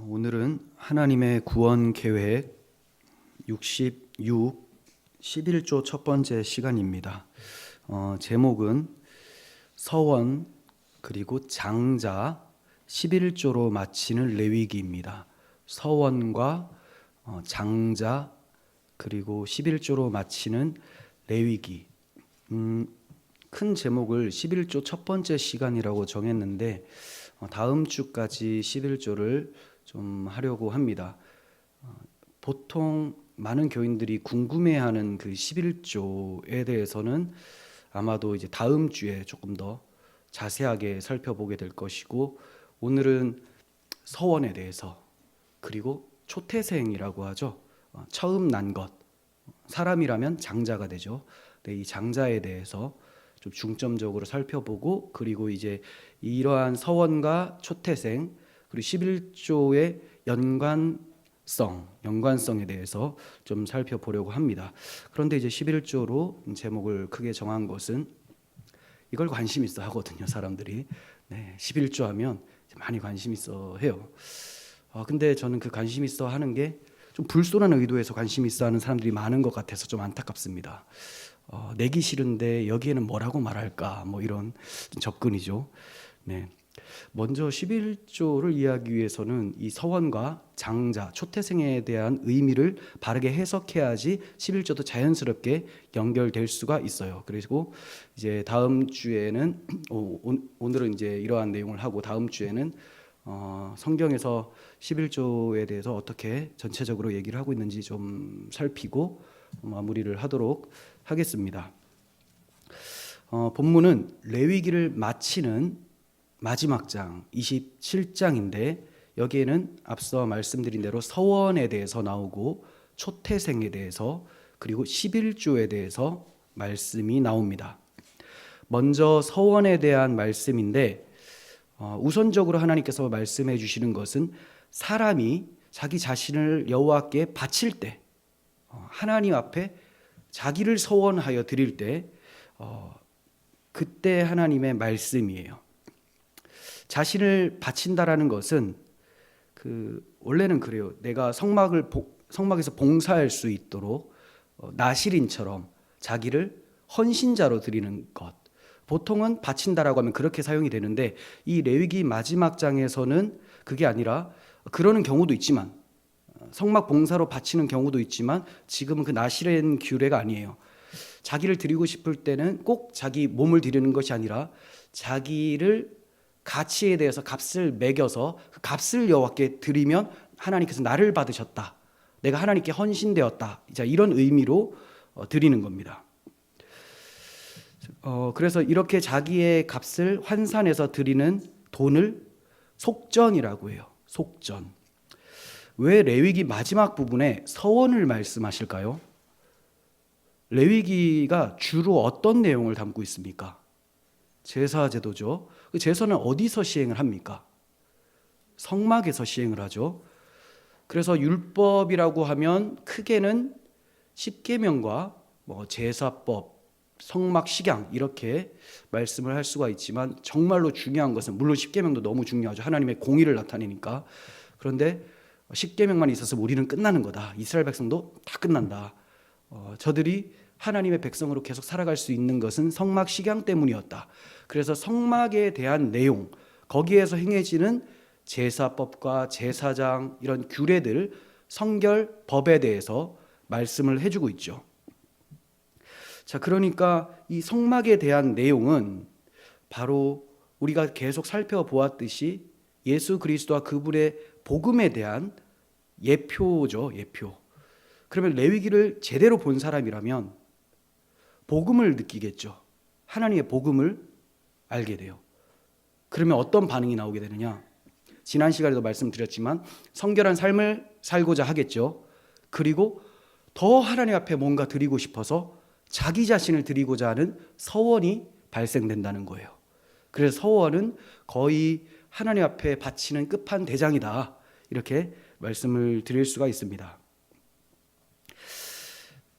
오늘은 하나님의 구원 계획 11조 첫 번째 시간입니다. 제목은 서원 그리고 장자 11조로 마치는 레위기입니다. 서원과 장자 그리고 11조로 마치는 레위기. 큰 제목을 11조 첫 번째 시간이라고 정했는데 다음 주까지 11조를 좀 하려고 합니다. 보통 많은 교인들이 궁금해하는 그 11조에 대해서는 아마도 이제 다음 주에 조금 더 자세하게 살펴보게 될 것이고, 오늘은 서원에 대해서, 그리고 초태생이라고 하죠. 처음 난 것, 사람이라면 장자가 되죠. 이 장자에 대해서 좀 중점적으로 살펴보고, 그리고 이제 이러한 서원과 초태생 그리고 11조의 연관성에 대해서 좀 살펴보려고 합니다. 그런데 이제 11조로 제목을 크게 정한 것은 이걸 관심 있어 하거든요, 사람들이. 11조 하면 많이 관심 있어 해요. 근데 저는 그 관심 있어 하는 게 좀 불손한 의도에서 관심 있어 하는 사람들이 많은 것 같아서 좀 안타깝습니다. 내기 싫은데 여기에는 뭐라고 말할까, 뭐 이런 접근이죠. 먼저 11조를 이해하기 위해서는 이 서원과 장자, 초태생에 대한 의미를 바르게 해석해야지 11조도 자연스럽게 연결될 수가 있어요. 그리고 이제 다음 주에는 오늘은 이제 이러한 내용을 하고, 다음 주에는 성경에서 11조에 대해서 어떻게 전체적으로 얘기를 하고 있는지 좀 살피고 마무리를 하도록 하겠습니다. 본문은 레위기를 마치는 마지막 장 27장인데, 여기에는 앞서 말씀드린 대로 서원에 대해서 나오고 초태생에 대해서 그리고 11조에 대해서 말씀이 나옵니다. 먼저 서원에 대한 말씀인데, 우선적으로 하나님께서 말씀해 주시는 것은 사람이 자기 자신을 여호와께 바칠 때, 하나님 앞에 자기를 서원하여 드릴 때, 그때 하나님의 말씀이에요. 자신을 바친다라는 것은 원래는 그래요. 내가 성막에서 봉사할 수 있도록 나실인처럼 자기를 헌신자로 드리는 것. 보통은 바친다라고 하면 그렇게 사용이 되는데, 이 레위기 마지막 장에서는 그게 아니라, 그러는 경우도 있지만, 성막 봉사로 바치는 경우도 있지만, 지금은 그 나실인 규례가 아니에요. 자기를 드리고 싶을 때는 꼭 자기 몸을 드리는 것이 아니라 자기를 가치에 대해서 값을 매겨서 그 값을 여호와께 드리면 하나님께서 나를 받으셨다, 내가 하나님께 헌신되었다, 이런 의미로 드리는 겁니다. 그래서 이렇게 자기의 값을 환산해서 드리는 돈을 속전이라고 해요. 속전. 왜 레위기 마지막 부분에 서원을 말씀하실까요? 레위기가 주로 어떤 내용을 담고 있습니까? 제사제도죠. 그 제사는 어디서 시행을 합니까? 성막에서 시행을 하죠. 그래서 율법이라고 하면 크게는 십계명과 제사법, 성막 식양, 이렇게 말씀을 할 수가 있지만, 정말로 중요한 것은, 물론 십계명도 너무 중요하죠. 하나님의 공의를 나타내니까. 그런데 십계명만 있어서 우리는 끝나는 거다, 이스라엘 백성도 다 끝난다, 저들이 하나님의 백성으로 계속 살아갈 수 있는 것은 성막 식양 때문이었다. 그래서 성막에 대한 내용, 거기에서 행해지는 제사법과 제사장, 이런 규례들, 성결 법에 대해서 말씀을 해주고 있죠. 자, 그러니까 이 성막에 대한 내용은 바로 우리가 계속 살펴보았듯이 예수 그리스도와 그분의 복음에 대한 예표죠. 예표. 그러면 레위기를 제대로 본 사람이라면 복음을 느끼겠죠. 하나님의 복음을 알게 돼요. 그러면 어떤 반응이 나오게 되느냐? 지난 시간에도 말씀드렸지만 성결한 삶을 살고자 하겠죠. 그리고 더 하나님 앞에 뭔가 드리고 싶어서 자기 자신을 드리고자 하는 서원이 발생된다는 거예요. 그래서 서원은 거의 하나님 앞에 바치는 끝판대장이다, 이렇게 말씀을 드릴 수가 있습니다.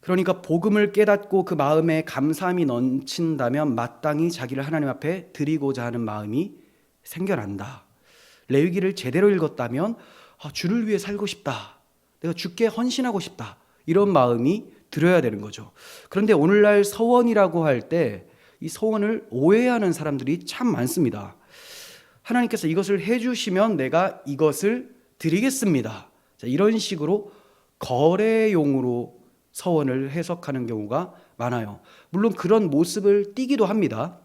그러니까 복음을 깨닫고 그 마음에 감사함이 넘친다면 마땅히 자기를 하나님 앞에 드리고자 하는 마음이 생겨난다. 레위기를 제대로 읽었다면 주를 위해 살고 싶다. 내가 주께 헌신하고 싶다. 이런 마음이 들어야 되는 거죠. 그런데 오늘날 서원이라고 할 때 이 서원을 오해하는 사람들이 참 많습니다. 하나님께서 이것을 해주시면 내가 이것을 드리겠습니다. 자, 이런 식으로 거래용으로 서원을 해석하는 경우가 많아요. 물론 그런 모습을 띠기도 합니다.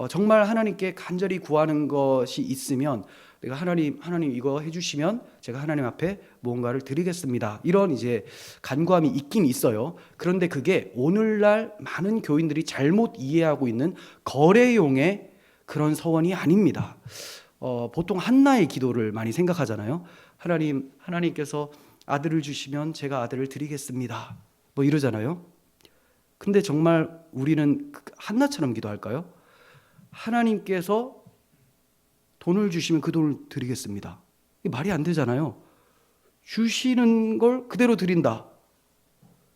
정말 하나님께 간절히 구하는 것이 있으면 내가 하나님 이거 해주시면 제가 하나님 앞에 무언가를 드리겠습니다. 이런 이제 간구함이 있긴 있어요. 그런데 그게 오늘날 많은 교인들이 잘못 이해하고 있는 거래용의 그런 서원이 아닙니다. 보통 한나의 기도를 많이 생각하잖아요. 하나님께서 아들을 주시면 제가 아들을 드리겠습니다. 뭐 이러잖아요. 근데 정말 우리는 한나처럼 기도할까요? 하나님께서 돈을 주시면 그 돈을 드리겠습니다. 이게 말이 안 되잖아요. 주시는 걸 그대로 드린다.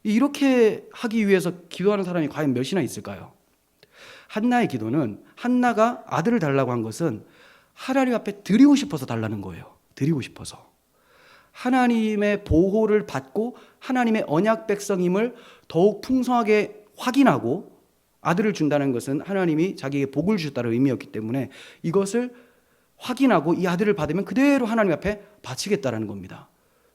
이렇게 하기 위해서 기도하는 사람이 과연 몇이나 있을까요? 한나의 기도는 한나가 아들을 달라고 한 것은 하나님 앞에 드리고 싶어서 달라는 거예요. 드리고 싶어서. 하나님의 보호를 받고 하나님의 언약 백성임을 더욱 풍성하게 확인하고 아들을 준다는 것은 하나님이 자기에게 복을 주셨다는 의미였기 때문에 이것을 확인하고 이 아들을 받으면 그대로 하나님 앞에 바치겠다라는 겁니다.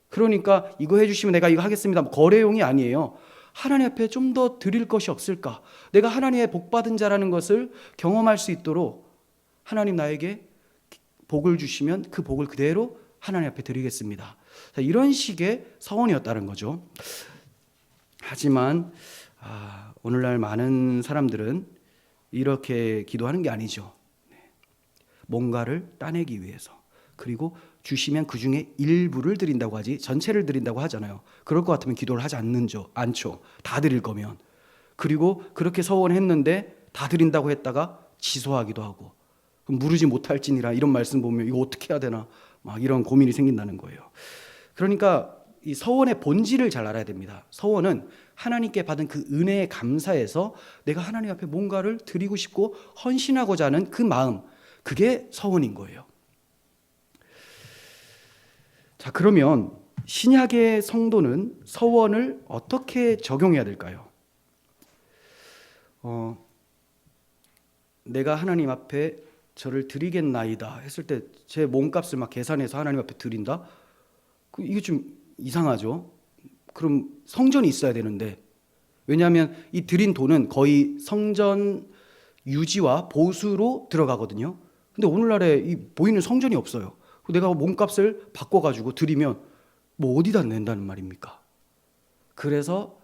그러니까 이거 해주시면 내가 이거 하겠습니다. 거래용이 아니에요. 하나님 앞에 좀 더 드릴 것이 없을까? 내가 하나님의 복받은 자라는 것을 경험할 수 있도록 하나님 나에게 복을 주시면 그 복을 그대로 하나님 앞에 드리겠습니다. 자, 이런 식의 서원이었다는 거죠. 하지만 오늘날 많은 사람들은 이렇게 기도하는 게 아니죠. 뭔가를 따내기 위해서, 그리고 주시면 그 중에 일부를 드린다고 하지 전체를 드린다고 하잖아요. 그럴 것 같으면 기도를 하지 않죠. 다 드릴 거면. 그리고 그렇게 서원했는데 다 드린다고 했다가 취소하기도 하고, 그럼 무르지 못할지니라 이런 말씀 보면 이거 어떻게 해야 되나 막 이런 고민이 생긴다는 거예요. 그러니까 이 서원의 본질을 잘 알아야 됩니다. 서원은 하나님께 받은 그 은혜에 감사해서 내가 하나님 앞에 뭔가를 드리고 싶고 헌신하고자 하는 그 마음, 그게 서원인 거예요. 자, 그러면 신약의 성도는 서원을 어떻게 적용해야 될까요? 내가 하나님 앞에 저를 드리겠나이다 했을 때 제 몸값을 막 계산해서 하나님 앞에 드린다? 이게 좀 이상하죠. 그럼 성전이 있어야 되는데, 왜냐하면 이 드린 돈은 거의 성전 유지와 보수로 들어가거든요. 근데 오늘날에 이 보이는 성전이 없어요. 내가 몸값을 바꿔가지고 드리면 뭐 어디다 낸다는 말입니까? 그래서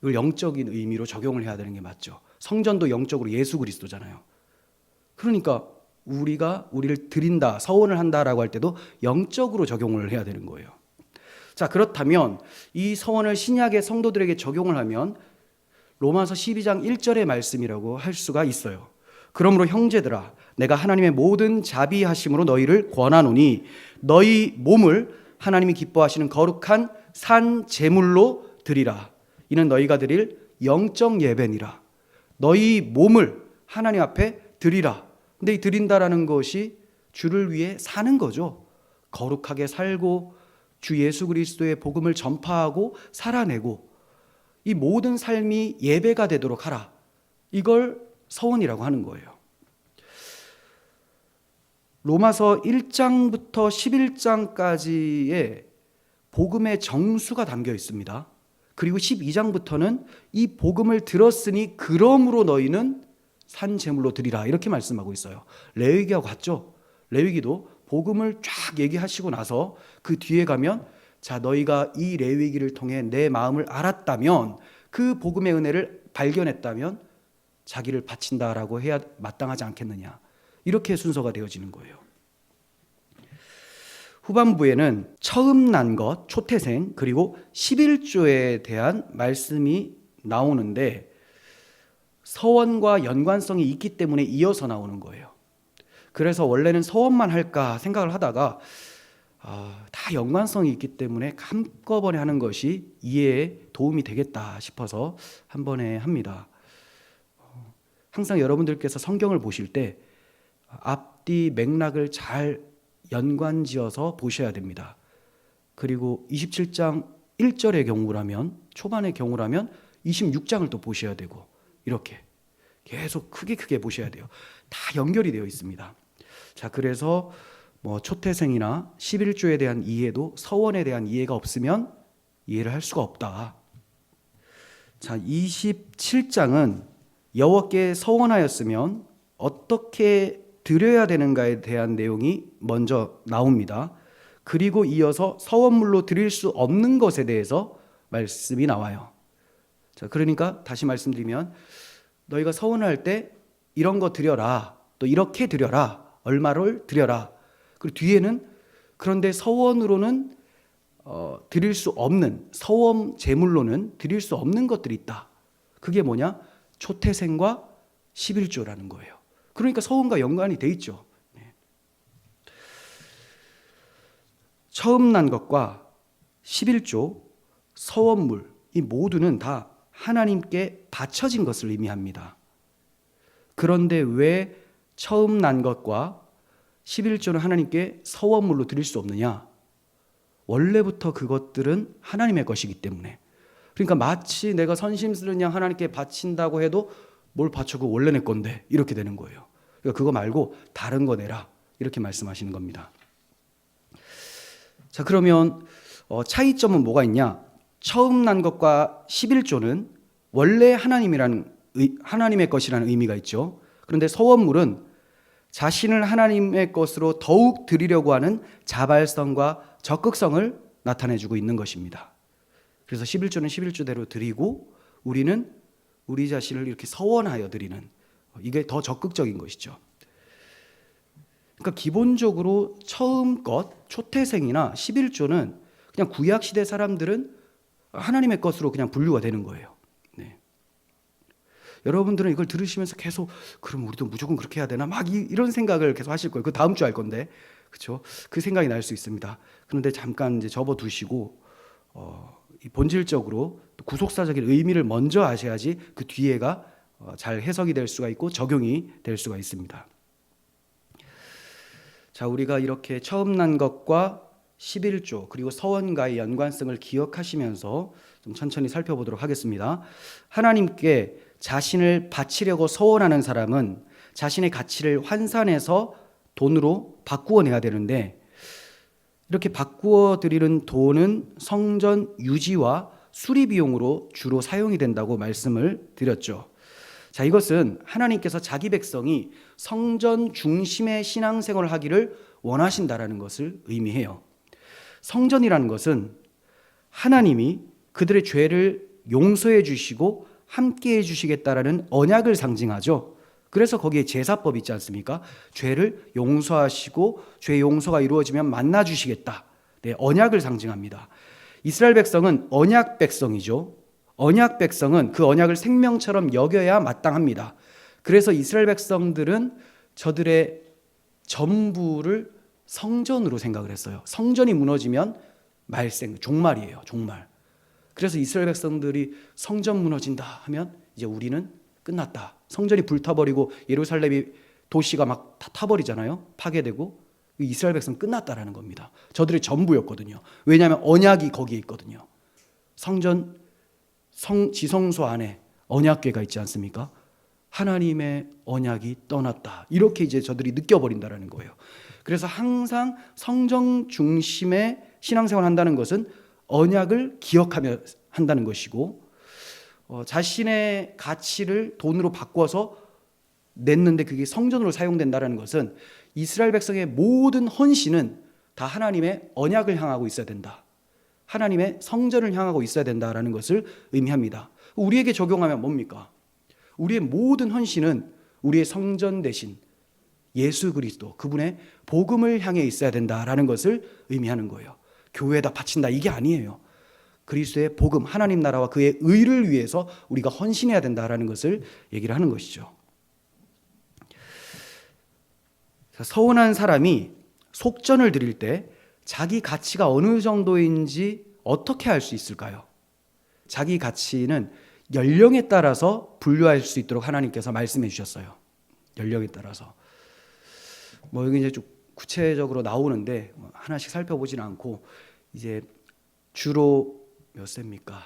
이걸 영적인 의미로 적용을 해야 되는 게 맞죠. 성전도 영적으로 예수 그리스도잖아요. 그러니까 우리가 우리를 드린다, 서원을 한다라고 할 때도 영적으로 적용을 해야 되는 거예요. 자, 그렇다면 이 서원을 신약의 성도들에게 적용을 하면 로마서 12장 1절의 말씀이라고 할 수가 있어요. 그러므로 형제들아, 내가 하나님의 모든 자비하심으로 너희를 권하노니 너희 몸을 하나님이 기뻐하시는 거룩한 산 제물로 드리라. 이는 너희가 드릴 영적 예배니라. 너희 몸을 하나님 앞에 드리라. 근데 이 드린다라는 것이 주를 위해 사는 거죠. 거룩하게 살고 주 예수 그리스도의 복음을 전파하고 살아내고 이 모든 삶이 예배가 되도록 하라. 이걸 서원이라고 하는 거예요. 로마서 1장부터 11장까지의 복음의 정수가 담겨 있습니다. 그리고 12장부터는 이 복음을 들었으니 그러므로 너희는 산 제물로 드리라, 이렇게 말씀하고 있어요. 레위기하고 같죠? 레위기도 복음을 쫙 얘기하시고 나서 그 뒤에 가면 자, 너희가 이 레위기를 통해 내 마음을 알았다면, 그 복음의 은혜를 발견했다면 자기를 바친다라고 해야 마땅하지 않겠느냐, 이렇게 순서가 되어지는 거예요. 후반부에는 처음 난 것, 초태생, 그리고 11조에 대한 말씀이 나오는데 서원과 연관성이 있기 때문에 이어서 나오는 거예요. 그래서 원래는 서원만 할까 생각을 하다가 다 연관성이 있기 때문에 한꺼번에 하는 것이 이해에 도움이 되겠다 싶어서 한 번에 합니다. 항상 여러분들께서 성경을 보실 때 앞뒤 맥락을 잘 연관지어서 보셔야 됩니다. 그리고 27장 1절의 경우라면, 초반의 경우라면 26장을 또 보셔야 되고, 이렇게 계속 크게 보셔야 돼요. 다 연결이 되어 있습니다. 자, 그래서 초태생이나 11조에 대한 이해도 서원에 대한 이해가 없으면 이해를 할 수가 없다. 자, 27장은 여호와께 서원하였으면 어떻게 드려야 되는가에 대한 내용이 먼저 나옵니다. 그리고 이어서 서원물로 드릴 수 없는 것에 대해서 말씀이 나와요. 자, 그러니까 다시 말씀드리면 너희가 서원할 때 이런 거 드려라, 또 이렇게 드려라, 얼마를 드려라. 그리고 뒤에는 그런데 서원으로는 드릴 수 없는, 서원 제물로는 드릴 수 없는 것들이 있다. 그게 뭐냐? 초태생과 11조라는 거예요. 그러니까 서원과 연관이 돼 있죠. 처음 난 것과 11조, 서원물, 이 모두는 다 하나님께 바쳐진 것을 의미합니다. 그런데 왜 처음 난 것과 11조는 하나님께 서원물로 드릴 수 없느냐? 원래부터 그것들은 하나님의 것이기 때문에. 그러니까 마치 내가 선심스러운 양 하나님께 바친다고 해도 뭘 바쳐? 그거 원래 내 건데, 이렇게 되는 거예요. 그러니까 그거 말고 다른 거 내라, 이렇게 말씀하시는 겁니다. 자, 그러면 차이점은 뭐가 있냐? 처음 난 것과 11조는 원래 하나님의 것이라는 의미가 있죠. 그런데 서원물은 자신을 하나님의 것으로 더욱 드리려고 하는 자발성과 적극성을 나타내주고 있는 것입니다. 그래서 11조는 11조대로 드리고 우리는 우리 자신을 이렇게 서원하여 드리는, 이게 더 적극적인 것이죠. 그러니까 기본적으로 처음 것, 초태생이나 11조는 그냥 구약시대 사람들은 하나님의 것으로 그냥 분류가 되는 거예요. 네. 여러분들은 이걸 들으시면서 계속 그럼 우리도 무조건 그렇게 해야 되나? 막 이런 생각을 계속 하실 거예요. 그 다음 주 할 건데. 그렇죠? 그 생각이 날 수 있습니다. 그런데 잠깐 이제 접어두시고 본질적으로 구속사적인 의미를 먼저 아셔야지 그 뒤에가 잘 해석이 될 수가 있고 적용이 될 수가 있습니다. 자, 우리가 이렇게 처음 난 것과 11조 그리고 서원과의 연관성을 기억하시면서 좀 천천히 살펴보도록 하겠습니다. 하나님께 자신을 바치려고 서원하는 사람은 자신의 가치를 환산해서 돈으로 바꾸어 내야 되는데, 이렇게 바꾸어 드리는 돈은 성전 유지와 수리 비용으로 주로 사용이 된다고 말씀을 드렸죠. 자, 이것은 하나님께서 자기 백성이 성전 중심의 신앙생활을 하기를 원하신다라는 것을 의미해요. 성전이라는 것은 하나님이 그들의 죄를 용서해 주시고 함께 해 주시겠다라는 언약을 상징하죠. 그래서 거기에 제사법 있지 않습니까? 죄를 용서하시고 죄 용서가 이루어지면 만나 주시겠다. 네, 언약을 상징합니다. 이스라엘 백성은 언약 백성이죠. 언약 백성은 그 언약을 생명처럼 여겨야 마땅합니다. 그래서 이스라엘 백성들은 저들의 전부를 성전으로 생각을 했어요. 성전이 무너지면 말생, 종말이에요. 종말. 그래서 이스라엘 백성들이 성전 무너진다 하면 이제 우리는 끝났다. 성전이 불타버리고 예루살렘이 도시가 막 다 타버리잖아요. 파괴되고 이스라엘 백성 끝났다라는 겁니다. 저들의 전부였거든요. 왜냐하면 언약이 거기에 있거든요. 성전 지성소 안에 언약궤가 있지 않습니까? 하나님의 언약이 떠났다. 이렇게 이제 저들이 느껴버린다라는 거예요. 그래서 항상 성전 중심의 신앙생활을 한다는 것은 언약을 기억하며 한다는 것이고, 자신의 가치를 돈으로 바꿔서 냈는데 그게 성전으로 사용된다는 것은 이스라엘 백성의 모든 헌신은 다 하나님의 언약을 향하고 있어야 된다. 하나님의 성전을 향하고 있어야 된다라는 것을 의미합니다. 우리에게 적용하면 뭡니까? 우리의 모든 헌신은 우리의 성전 대신 예수 그리스도, 그분의 복음을 향해 있어야 된다라는 것을 의미하는 거예요. 교회에다 바친다, 이게 아니에요. 그리스도의 복음, 하나님 나라와 그의 의를 위해서 우리가 헌신해야 된다라는 것을 얘기를 하는 것이죠. 서운한 사람이 속전을 드릴 때 자기 가치가 어느 정도인지 어떻게 알 수 있을까요? 자기 가치는 연령에 따라서 분류할 수 있도록 하나님께서 말씀해 주셨어요. 연령에 따라서. 여기 이제 좀 구체적으로 나오는데 하나씩 살펴보지는 않고, 이제 주로 몇 세입니까?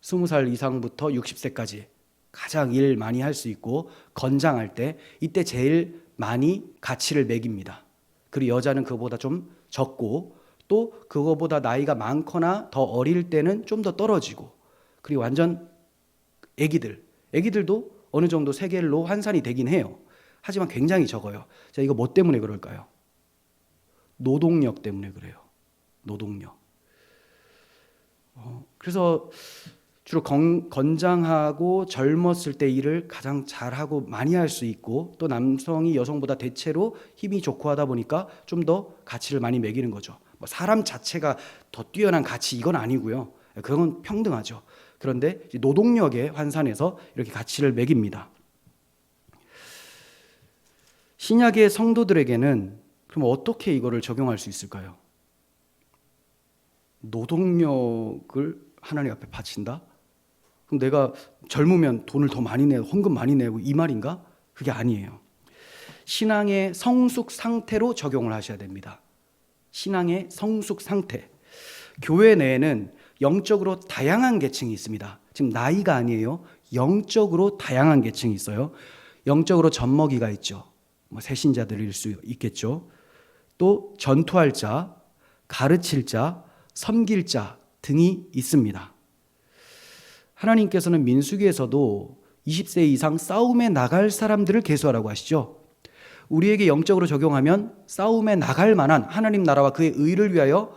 20살 이상부터 60세까지 가장 일 많이 할 수 있고 건장할 때 이때 제일 많이 가치를 매깁니다. 그리고 여자는 그거보다 좀 적고 또 그거보다 나이가 많거나 더 어릴 때는 좀 더 떨어지고 그리고 완전 애기들도 어느 정도 세겔로 환산이 되긴 해요. 하지만 굉장히 적어요. 자, 이거 뭐 때문에 그럴까요? 노동력 때문에 그래요. 노동력. 그래서 주로 건장하고 젊었을 때 일을 가장 잘하고 많이 할 수 있고 또 남성이 여성보다 대체로 힘이 좋고 하다 보니까 좀 더 가치를 많이 매기는 거죠. 뭐 사람 자체가 더 뛰어난 가치 이건 아니고요. 그건 평등하죠. 그런데 노동력에 환산해서 이렇게 가치를 매깁니다. 신약의 성도들에게는 그럼 어떻게 이거를 적용할 수 있을까요? 노동력을 하나님 앞에 바친다? 그럼 내가 젊으면 돈을 더 많이 내고 헌금 많이 내고 이 말인가? 그게 아니에요. 신앙의 성숙 상태로 적용을 하셔야 됩니다. 신앙의 성숙 상태. 교회 내에는 영적으로 다양한 계층이 있습니다. 지금 나이가 아니에요. 영적으로 다양한 계층이 있어요. 영적으로 젖먹이가 있죠. 뭐 새신자들일 수 있겠죠. 또 전투할 자, 가르칠 자, 섬길 자 등이 있습니다. 하나님께서는 민수기에서도 20세 이상 싸움에 나갈 사람들을 계수하라고 하시죠. 우리에게 영적으로 적용하면 싸움에 나갈 만한 하나님 나라와 그의 의를 위하여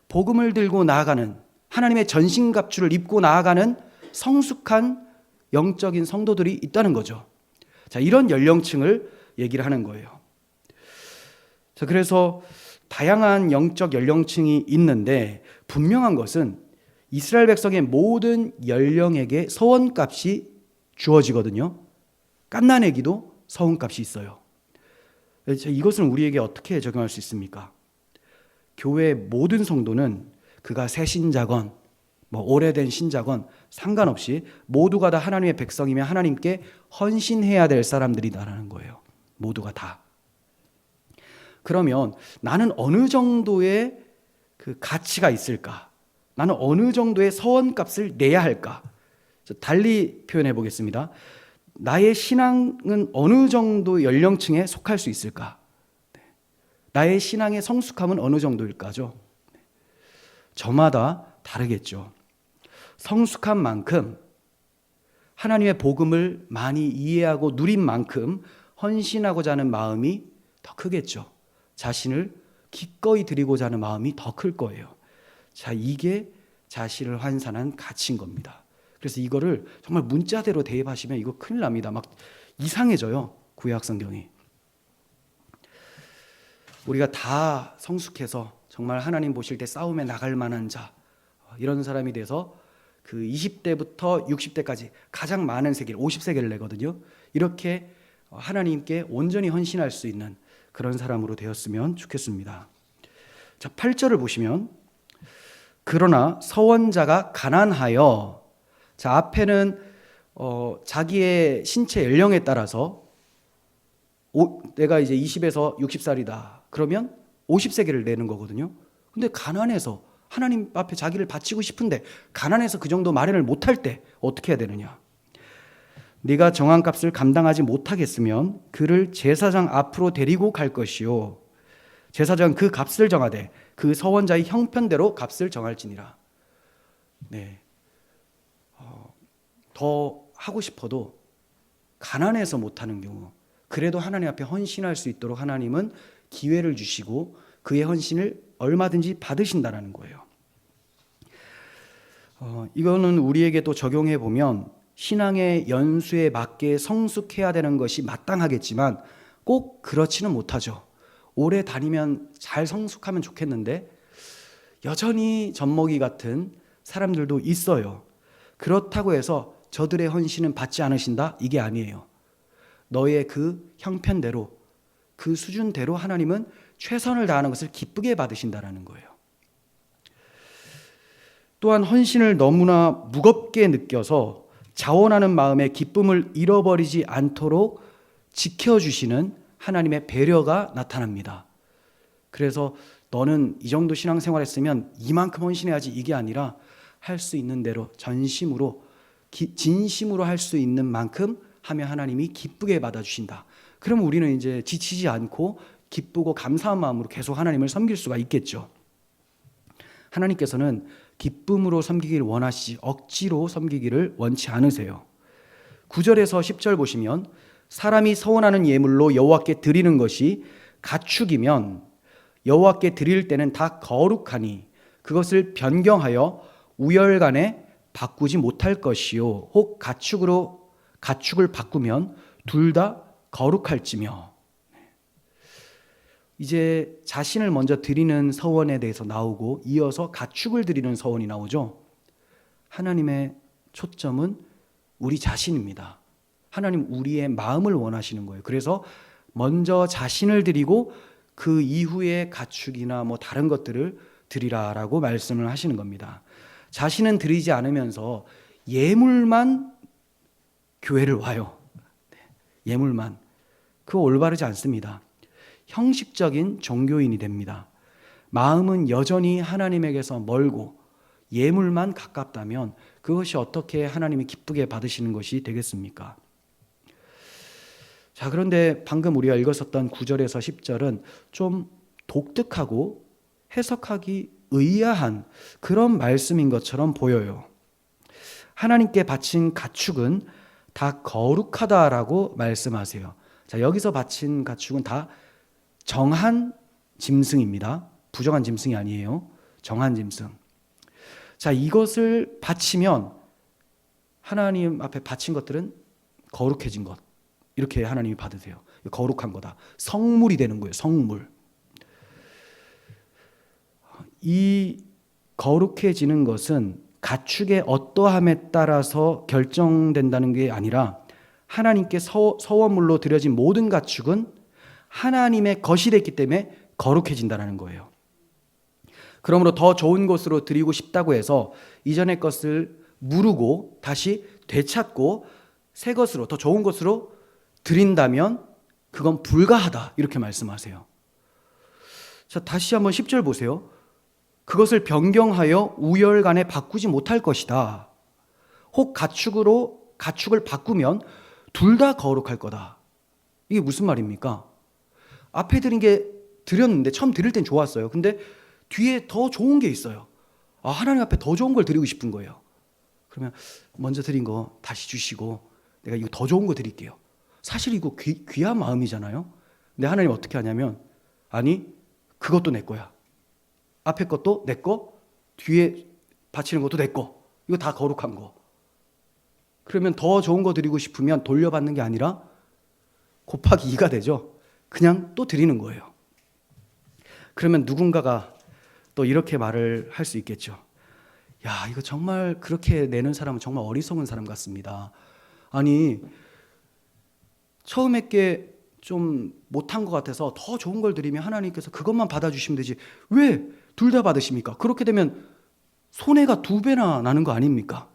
복음을 들고 나아가는 하나님의 전신갑주를 입고 나아가는 성숙한 영적인 성도들이 있다는 거죠. 자, 이런 연령층을 얘기를 하는 거예요. 자, 그래서 다양한 영적 연령층이 있는데 분명한 것은 이스라엘 백성의 모든 연령에게 서원값이 주어지거든요. 갓난아기도 서원값이 있어요. 이것은 우리에게 어떻게 적용할 수 있습니까? 교회의 모든 성도는 그가 새 신자건 뭐 오래된 신자건 상관없이 모두가 다 하나님의 백성이며 하나님께 헌신해야 될 사람들이다라는 거예요. 모두가 다. 그러면 나는 어느 정도의 그 가치가 있을까? 나는 어느 정도의 서원값을 내야 할까? 달리 표현해 보겠습니다. 나의 신앙은 어느 정도 연령층에 속할 수 있을까? 나의 신앙의 성숙함은 어느 정도일까죠? 저마다 다르겠죠. 성숙한 만큼 하나님의 복음을 많이 이해하고 누린 만큼 헌신하고자 하는 마음이 더 크겠죠. 자신을 기꺼이 드리고자 하는 마음이 더 클 거예요. 자, 이게 자신을 환산한 가치인 겁니다. 그래서 이거를 정말 문자대로 대입하시면 이거 큰일 납니다. 막 이상해져요. 구약 성경이. 우리가 다 성숙해서 정말 하나님 보실 때 싸움에 나갈 만한 자, 이런 사람이 돼서 그 20대부터 60대까지 가장 많은 세겔, 50세겔을 내거든요. 이렇게 하나님께 온전히 헌신할 수 있는 그런 사람으로 되었으면 좋겠습니다. 자, 8절을 보시면 그러나 서원자가 가난하여, 자, 앞에는 자기의 신체 연령에 따라서 내가 이제 20에서 60살이다. 그러면 50세겔을 내는 거거든요. 근데 가난해서 하나님 앞에 자기를 바치고 싶은데 가난해서 그 정도 마련을 못할 때 어떻게 해야 되느냐? 네가 정한 값을 감당하지 못하겠으면 그를 제사장 앞으로 데리고 갈 것이요. 제사장은 그 값을 정하되 그 서원자의 형편대로 값을 정할지니라. 네. 더 하고 싶어도 가난해서 못하는 경우, 그래도 하나님 앞에 헌신할 수 있도록 하나님은 기회를 주시고 그의 헌신을 얼마든지 받으신다는 거예요. 이거는 우리에게 또 적용해 보면 신앙의 연수에 맞게 성숙해야 되는 것이 마땅하겠지만 꼭 그렇지는 못하죠. 오래 다니면 잘 성숙하면 좋겠는데 여전히 젖먹이 같은 사람들도 있어요. 그렇다고 해서 저들의 헌신은 받지 않으신다? 이게 아니에요. 너의 그 형편대로, 그 수준대로 하나님은 최선을 다하는 것을 기쁘게 받으신다는 거예요. 또한 헌신을 너무나 무겁게 느껴서 자원하는 마음의 기쁨을 잃어버리지 않도록 지켜주시는 하나님의 배려가 나타납니다. 그래서 너는 이 정도 신앙생활 했으면 이만큼 헌신해야지, 이게 아니라 할 수 있는 대로 전심으로 진심으로 할 수 있는 만큼 하면 하나님이 기쁘게 받아주신다. 그럼 우리는 이제 지치지 않고 기쁘고 감사한 마음으로 계속 하나님을 섬길 수가 있겠죠. 하나님께서는 기쁨으로 섬기기를 원하시지 억지로 섬기기를 원치 않으세요. 9절에서 10절 보시면 사람이 서원하는 예물로 여호와께 드리는 것이 가축이면 여호와께 드릴 때는 다 거룩하니 그것을 변경하여 우열간에 바꾸지 못할 것이요 혹 가축을 바꾸면 둘 다 거룩할지며. 이제 자신을 먼저 드리는 서원에 대해서 나오고 이어서 가축을 드리는 서원이 나오죠. 하나님의 초점은 우리 자신입니다. 하나님 우리의 마음을 원하시는 거예요. 그래서 먼저 자신을 드리고 그 이후에 가축이나 뭐 다른 것들을 드리라라고 말씀을 하시는 겁니다. 자신은 드리지 않으면서 예물만 교회를 와요. 예물만. 그거 올바르지 않습니다. 형식적인 종교인이 됩니다. 마음은 여전히 하나님에게서 멀고 예물만 가깝다면 그것이 어떻게 하나님이 기쁘게 받으시는 것이 되겠습니까? 자, 그런데 방금 우리가 읽었었던 9절에서 10절은 좀 독특하고 해석하기 의아한 그런 말씀인 것처럼 보여요. 하나님께 바친 가축은 다 거룩하다라고 말씀하세요. 자, 여기서 바친 가축은 다 정한 짐승입니다. 부정한 짐승이 아니에요. 정한 짐승. 자, 이것을 바치면 하나님 앞에 바친 것들은 거룩해진 것. 이렇게 하나님이 받으세요. 거룩한 거다. 성물이 되는 거예요. 성물. 이 거룩해지는 것은 가축의 어떠함에 따라서 결정된다는 게 아니라 하나님께 서원물로 드려진 모든 가축은 하나님의 것이 됐기 때문에 거룩해진다는 거예요. 그러므로 더 좋은 것으로 드리고 싶다고 해서 이전의 것을 무르고 다시 되찾고 새 것으로 더 좋은 것으로 드린다면 그건 불가하다, 이렇게 말씀하세요. 자, 다시 한번 10절 보세요. 그것을 변경하여 우열간에 바꾸지 못할 것이다. 혹 가축을 바꾸면 둘 다 거룩할 거다. 이게 무슨 말입니까? 앞에 드린 게 드렸는데 처음 드릴 땐 좋았어요. 근데 뒤에 더 좋은 게 있어요. 하나님 앞에 더 좋은 걸 드리고 싶은 거예요. 그러면 먼저 드린 거 다시 주시고 내가 이거 더 좋은 거 드릴게요. 사실 이거 귀한 마음이잖아요. 근데 하나님 어떻게 하냐면, 아니, 그것도 내 거야. 앞에 것도 내 거, 뒤에 바치는 것도 내 거. 이거 다 거룩한 거. 그러면 더 좋은 거 드리고 싶으면 돌려받는 게 아니라 곱하기 2가 되죠. 그냥 또 드리는 거예요. 그러면 누군가가 또 이렇게 말을 할 수 있겠죠. 야, 이거 정말 그렇게 내는 사람은 정말 어리석은 사람 같습니다. 아니, 처음에 게 좀 못한 것 같아서 더 좋은 걸 드리면 하나님께서 그것만 받아주시면 되지 왜 둘 다 받으십니까? 그렇게 되면 손해가 2배나 나는 거 아닙니까?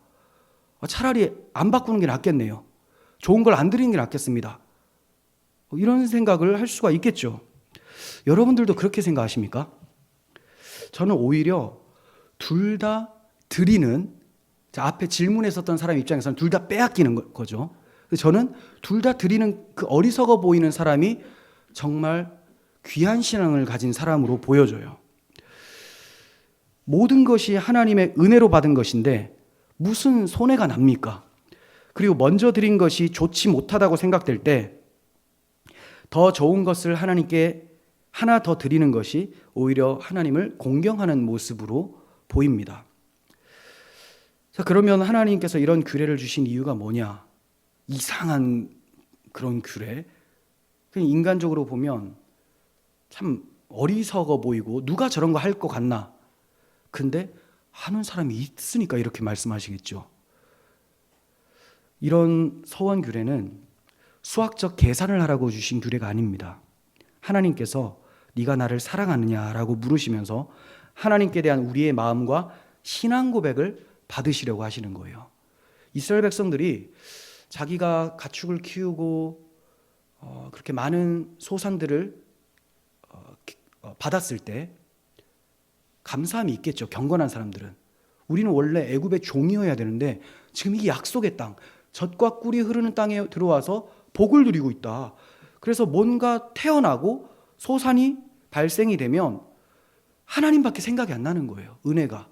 차라리 안 바꾸는 게 낫겠네요. 좋은 걸 안 드리는 게 낫겠습니다. 이런 생각을 할 수가 있겠죠. 여러분들도 그렇게 생각하십니까? 저는 오히려 둘 다 드리는, 앞에 질문했었던 사람 입장에서는 둘 다 빼앗기는 거죠. 저는 둘 다 드리는 그 어리석어 보이는 사람이 정말 귀한 신앙을 가진 사람으로 보여져요. 모든 것이 하나님의 은혜로 받은 것인데 무슨 손해가 납니까? 그리고 먼저 드린 것이 좋지 못하다고 생각될 때 더 좋은 것을 하나님께 하나 더 드리는 것이 오히려 하나님을 공경하는 모습으로 보입니다. 자, 그러면 하나님께서 이런 규례를 주신 이유가 뭐냐? 이상한 그런 규례. 그냥 인간적으로 보면 참 어리석어 보이고 누가 저런 거 할 것 같나? 근데 하는 사람이 있으니까 이렇게 말씀하시겠죠. 이런 서원 규례는 수학적 계산을 하라고 주신 규례가 아닙니다. 하나님께서 네가 나를 사랑하느냐라고 물으시면서 하나님께 대한 우리의 마음과 신앙 고백을 받으시려고 하시는 거예요. 이스라엘 백성들이 자기가 가축을 키우고 그렇게 많은 소산들을 받았을 때 감사함이 있겠죠. 경건한 사람들은. 우리는 원래 애굽의 종이어야 되는데 지금 이게 약속의 땅, 젖과 꿀이 흐르는 땅에 들어와서 복을 누리고 있다. 그래서 뭔가 태어나고 소산이 발생이 되면 하나님밖에 생각이 안 나는 거예요. 은혜가.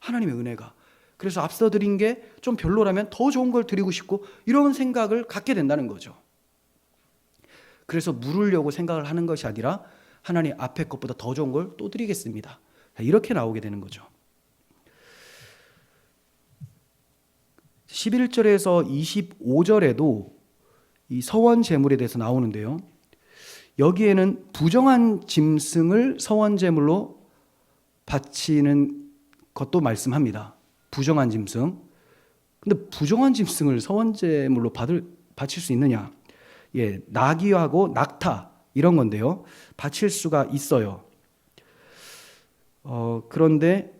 하나님의 은혜가. 그래서 앞서 드린 게 좀 별로라면 더 좋은 걸 드리고 싶고 이런 생각을 갖게 된다는 거죠. 그래서 물으려고 생각을 하는 것이 아니라 하나님 앞에 것보다 더 좋은 걸 또 드리겠습니다. 이렇게 나오게 되는 거죠. 11절에서 25절에도 이 서원 제물에 대해서 나오는데요. 여기에는 부정한 짐승을 서원 제물로 바치는 것도 말씀합니다. 부정한 짐승. 근데 부정한 짐승을 서원 제물로 바칠 수 있느냐? 예, 나귀하고 낙타 이런 건데요. 바칠 수가 있어요. 그런데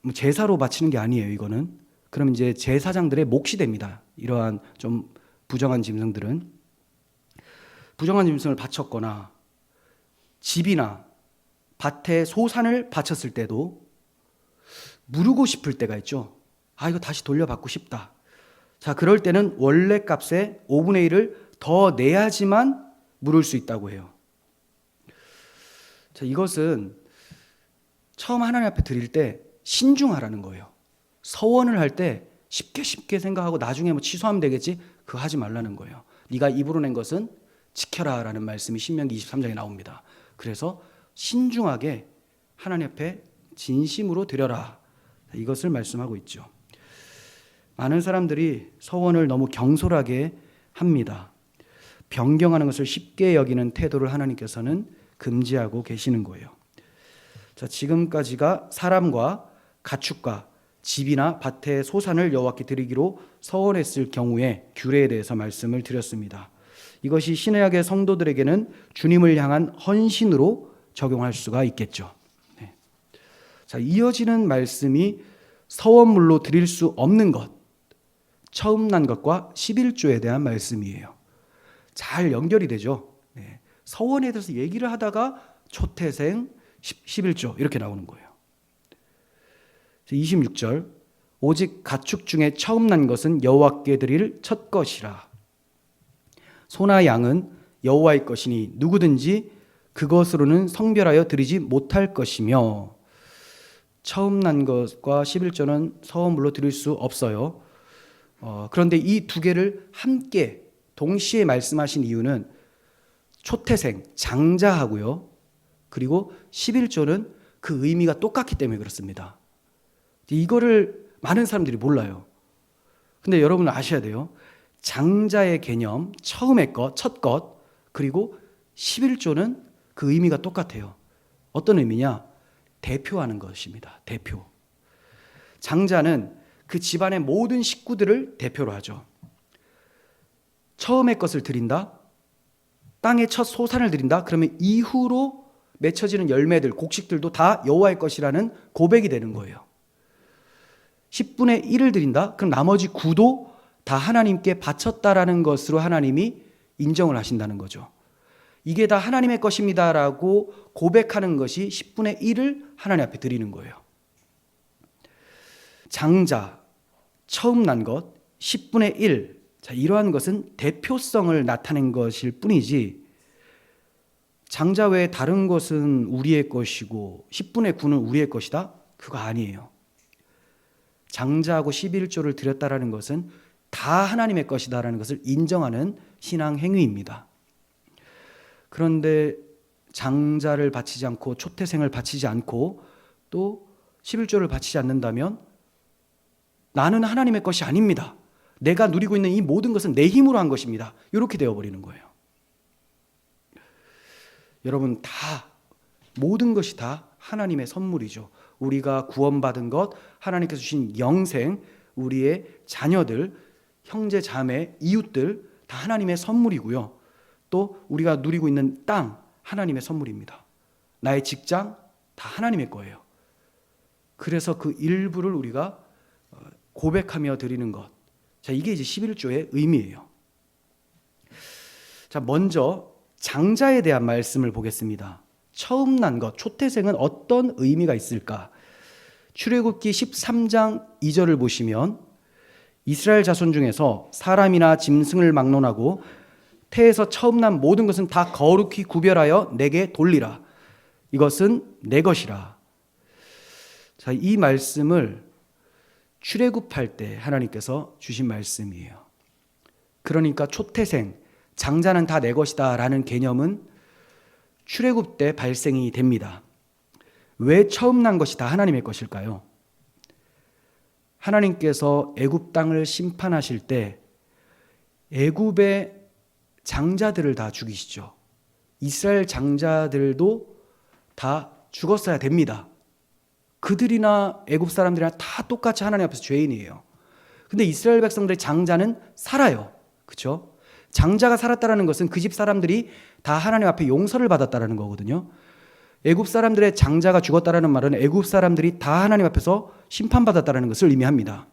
뭐 제사로 바치는 게 아니에요. 이거는. 그럼 이제 제사장들의 몫이 됩니다. 이러한 좀 부정한 짐승들은. 부정한 짐승을 바쳤거나 집이나 밭에 소산을 바쳤을 때도 물고 싶을 때가 있죠. 아, 이거 다시 돌려받고 싶다. 자, 그럴 때는 원래 값의 5분의 1을 더 내야지만 물을 수 있다고 해요. 자, 이것은 처음 하나님 앞에 드릴 때 신중하라는 거예요. 서원을 할 때 쉽게 생각하고 나중에 뭐 취소하면 되겠지, 그거 하지 말라는 거예요. 네가 입으로 낸 것은 지켜라 라는 말씀이 신명기 23장에 나옵니다. 그래서 신중하게 하나님 앞에 진심으로 드려라, 이것을 말씀하고 있죠. 많은 사람들이 서원을 너무 경솔하게 합니다. 변경하는 것을 쉽게 여기는 태도를 하나님께서는 금지하고 계시는 거예요. 자, 지금까지가 사람과 가축과 집이나 밭의 소산을 여호와께 드리기로 서원했을 경우에 규례에 대해서 말씀을 드렸습니다. 이것이 신약의 성도들에게는 주님을 향한 헌신으로 적용할 수가 있겠죠. 네. 자, 이어지는 말씀이 서원물로 드릴 수 없는 것, 처음 난 것과 11조에 대한 말씀이에요. 잘 연결이 되죠. 네. 서원에 대해서 얘기를 하다가 초태생 11조 이렇게 나오는 거예요. 26절, 오직 가축 중에 처음 난 것은 여호와께 드릴 첫 것이라. 소나 양은 여호와의 것이니 누구든지 그것으로는 성별하여 드리지 못할 것이며. 처음 난 것과 11조는 서원물로 드릴 수 없어요. 그런데 이 두 개를 함께 동시에 말씀하신 이유는 초태생, 장자하고요, 그리고 11조는 그 의미가 똑같기 때문에 그렇습니다. 이거를 많은 사람들이 몰라요. 근데 여러분은 아셔야 돼요. 장자의 개념, 처음의 것, 첫 것, 그리고 11조는 그 의미가 똑같아요. 어떤 의미냐? 대표하는 것입니다. 대표. 장자는 그 집안의 모든 식구들을 대표로 하죠. 처음의 것을 드린다, 땅의 첫 소산을 드린다, 그러면 이후로 맺혀지는 열매들, 곡식들도 다 여호와의 것이라는 고백이 되는 거예요. 10분의 1을 드린다, 그럼 나머지 9도 다 하나님께 바쳤다라는 것으로 하나님이 인정을 하신다는 거죠. 이게 다 하나님의 것입니다라고 고백하는 것이 10분의 1을 하나님 앞에 드리는 거예요. 장자, 처음 난 것, 10분의 1. 자, 이러한 것은 대표성을 나타낸 것일 뿐이지, 장자 외에 다른 것은 우리의 것이고 10분의 9는 우리의 것이다? 그거 아니에요. 장자하고 11조를 드렸다라는 것은 다 하나님의 것이다라는 것을 인정하는 신앙 행위입니다. 그런데 장자를 바치지 않고 초태생을 바치지 않고 또 11조를 바치지 않는다면 나는 하나님의 것이 아닙니다. 내가 누리고 있는 이 모든 것은 내 힘으로 한 것입니다. 이렇게 되어버리는 거예요. 여러분, 모든 것이 다 하나님의 선물이죠. 우리가 구원받은 것, 하나님께서 주신 영생, 우리의 자녀들, 형제, 자매, 이웃들 다 하나님의 선물이고요. 또 우리가 누리고 있는 땅, 하나님의 선물입니다. 나의 직장, 다 하나님의 거예요. 그래서 그 일부를 우리가 고백하며 드리는 것. 자, 이게 이제 11조의 의미예요. 자, 먼저 장자에 대한 말씀을 보겠습니다. 처음 난 것, 초태생은 어떤 의미가 있을까? 출애굽기 13장 2절을 보시면 이스라엘 자손 중에서 사람이나 짐승을 막론하고 태에서 처음 난 모든 것은 다 거룩히 구별하여 내게 돌리라. 이것은 내 것이라. 자, 이 말씀을 출애굽할 때 하나님께서 주신 말씀이에요. 그러니까 초태생, 장자는 다 내 것이다 라는 개념은 출애굽 때 발생이 됩니다. 왜 처음 난 것이 다 하나님의 것일까요? 하나님께서 애굽 땅을 심판하실 때 애굽의 장자들을 다 죽이시죠. 이스라엘 장자들도 다 죽었어야 됩니다. 그들이나 애굽 사람들이나 다 똑같이 하나님 앞에서 죄인이에요. 근데 이스라엘 백성들의 장자는 살아요. 그렇죠? 장자가 살았다는 것은 그 집 사람들이 다 하나님 앞에 용서를 받았다는 거거든요. 애굽 사람들의 장자가 죽었다는 말은 애굽 사람들이 다 하나님 앞에서 심판받았다는 것을 의미합니다.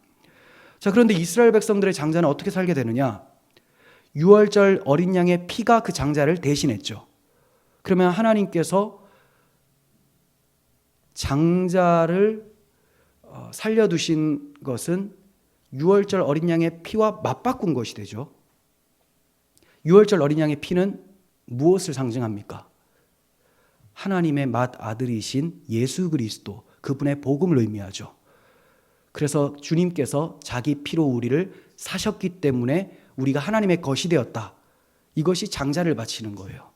자, 그런데 이스라엘 백성들의 장자는 어떻게 살게 되느냐? 유월절 어린 양의 피가 그 장자를 대신했죠. 그러면 하나님께서 장자를 살려두신 것은 유월절 어린 양의 피와 맞바꾼 것이 되죠. 유월절 어린 양의 피는 무엇을 상징합니까? 하나님의 맏아들이신 예수 그리스도, 그분의 복음을 의미하죠. 그래서 주님께서 자기 피로 우리를 사셨기 때문에 우리가 하나님의 것이 되었다. 이것이 장자를 바치는 거예요.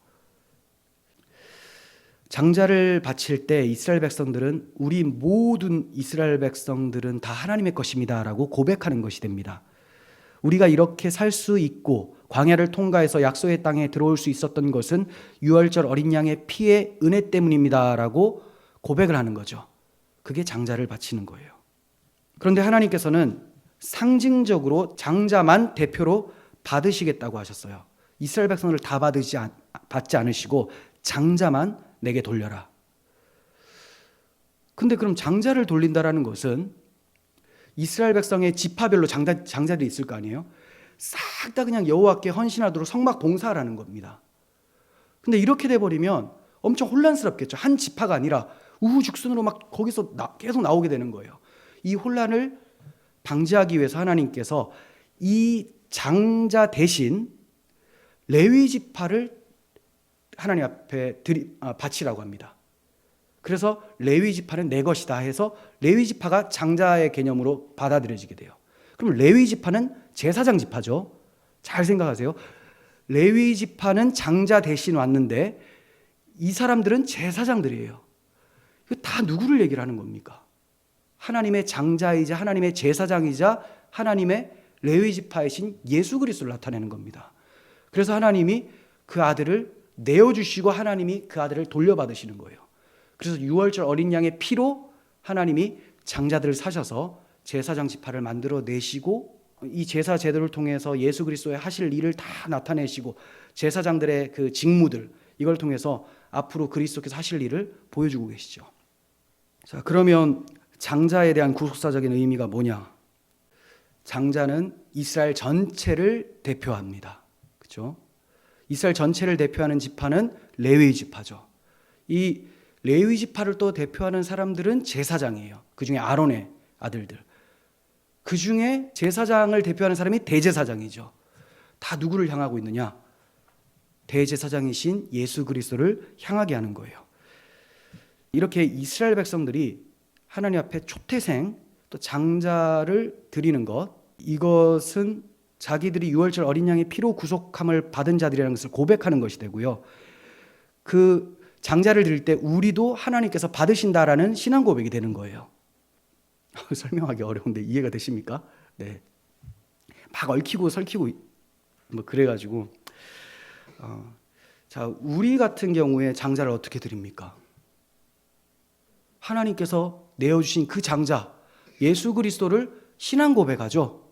장자를 바칠 때 이스라엘 백성들은 우리 모든 이스라엘 백성들은 다 하나님의 것입니다 라고 고백하는 것이 됩니다. 우리가 이렇게 살 수 있고 광야를 통과해서 약속의 땅에 들어올 수 있었던 것은 유월절 어린 양의 피의 은혜 때문입니다 라고 고백을 하는 거죠. 그게 장자를 바치는 거예요. 그런데 하나님께서는 상징적으로 장자만 대표로 받으시겠다고 하셨어요. 이스라엘 백성을 다 받지 않으시고 장자만 내게 돌려라. 근데 그럼 장자를 돌린다라는 것은 이스라엘 백성의 지파별로 장자들이 있을 거 아니에요? 싹 다 그냥 여호와께 헌신하도록 성막 봉사하라는 겁니다. 근데 이렇게 돼버리면 엄청 혼란스럽겠죠. 한 지파가 아니라 우후죽순으로 막 거기서 계속 나오게 되는 거예요. 이 혼란을 방지하기 위해서 하나님께서 이 장자 대신 레위 지파를 하나님 앞에 바치라고 합니다. 그래서 레위 지파는 내 것이다 해서 레위 지파가 장자의 개념으로 받아들여지게 돼요. 그럼 레위 지파는 제사장 지파죠. 잘 생각하세요. 레위 지파는 장자 대신 왔는데 이 사람들은 제사장들이에요. 이거 다 누구를 얘기를 하는 겁니까? 하나님의 장자이자 하나님의 제사장이자 하나님의 레위 지파이신 예수 그리스도를 나타내는 겁니다. 그래서 하나님이 그 아들을 내어주시고 하나님이 그 아들을 돌려받으시는 거예요. 그래서 유월절 어린 양의 피로 하나님이 장자들을 사셔서 제사장 지파를 만들어내시고 이 제사 제도를 통해서 예수 그리스도의 하실 일을 다 나타내시고 제사장들의 그 직무들 이걸 통해서 앞으로 그리스도께서 하실 일을 보여주고 계시죠. 자, 그러면 장자에 대한 구속사적인 의미가 뭐냐? 장자는 이스라엘 전체를 대표합니다. 그렇죠? 이스라엘 전체를 대표하는 지파는 레위 지파죠. 이 레위 지파를 또 대표하는 사람들은 제사장이에요. 그중에 아론의 아들들. 그중에 제사장을 대표하는 사람이 대제사장이죠. 다 누구를 향하고 있느냐? 대제사장이신 예수 그리스도를 향하게 하는 거예요. 이렇게 이스라엘 백성들이 하나님 앞에 초태생 또 장자를 드리는 것, 이것은 자기들이 유월절 어린 양의 피로 구속함을 받은 자들이라는 것을 고백하는 것이 되고요. 그 장자를 드릴 때 우리도 하나님께서 받으신다라는 신앙 고백이 되는 거예요. 설명하기 어려운데 이해가 되십니까? 네. 막 얽히고 설키고 뭐 그래가지고 자, 우리 같은 경우에 장자를 어떻게 드립니까? 하나님께서 내어주신 그 장자 예수 그리스도를 신앙 고백하죠.